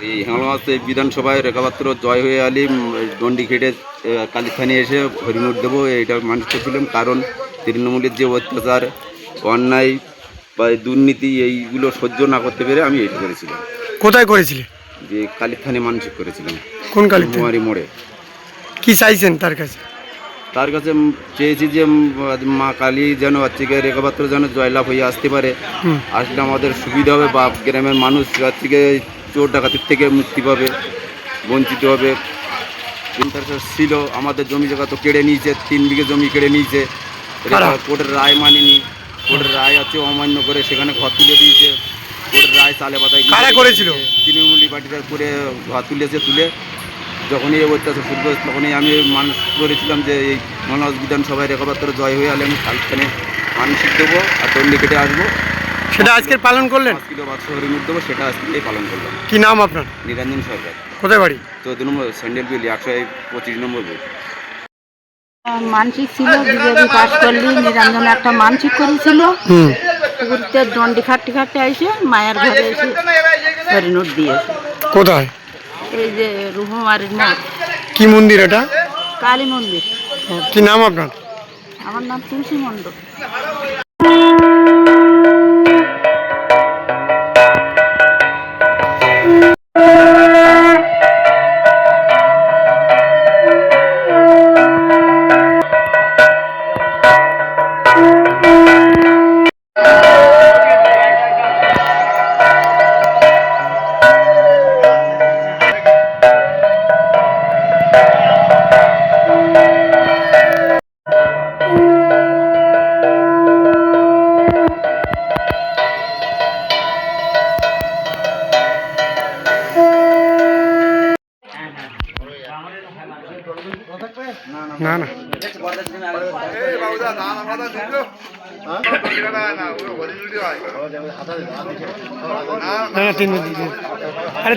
এই হেঙ্গলগঞ্জ বিধানসভায় রেখাপাত্র জয় হয়ে আলী দণ্ডি খেটে কালীস্থানে এসে হরিমুখ দেবো এইটা মানুষ করছিলাম, কারণ তৃণমূলের যে অত্যাচার, অন্যায় বা দুর্নীতি এইগুলো সহ্য না করতে পেরে আমি এটা করেছিলাম। কোথায় করেছিলে? যে কালীস্থানে মানসিক করেছিলাম। কোন কালীতে? কুমারী মোড়ে। কি চাইছেন তার কাছে? তার কাছে চেয়েছি যে মা কালী যেন হচ্ছে গিয়ে রেখাপাত্র যেন জয়লাভ হয়ে আসতে পারে, আসলে আমাদের সুবিধা হবে বা গ্রামের মানুষ হচ্ছে গিয়ে চোর ডাকাতির থেকে মুক্তি পাবে, বঞ্চিত হবে। ইন্টারেস্ট ছিল, আমাদের জমি জায়গা তো কেড়ে নিয়েছে, 3 বিঘে জমি কেড়ে নিয়েছে, কোর্টের রায় মানেনি, কোর্টের রায় আছে অমান্য করে সেখানে ঘর তুলে দিয়েছে, কোর্টের রায় চালে পাতায় কারা করেছিল? তৃণমূলী পার্টিটা করে ঘর তুলে যখনই এই অত্যাচার শুরু করেছে তখনই আমি মানুষ করেছিলাম যে এই মনোজ বিধানসভায় রেখাপাত্র জয় হয়ে আলে আমি কালখানে মানসিক দেবো আর দণ্ডি কেটে আসবো। সেটা আজকে পালন করলেন? 5 কিলো বাদশা হরিমুখ দেবো, সেটা আজকেই পালন করলাম। কি নাম আপনার? নিরঞ্জন সরকার। কোথায় বাড়ি? 14 নম্বর স্যান্ডেল বিল 125 নম্বর বুথ। মানসিক ছিল, বিজেপি পাশ করলি নিরঞ্জন একটা মানসিক করেছিল, পুকুরতে দণ্ডি খাটতে এসে মায়ের ঘরে এসে হরিনুট দিয়েছে। কোথায়? এই যে রুহমারির মা। কি মন্দির এটা? কালী মন্দির। কি নাম আপনার? আমার নাম তুলসী মণ্ডল। না না না 3 মিনিট। আরে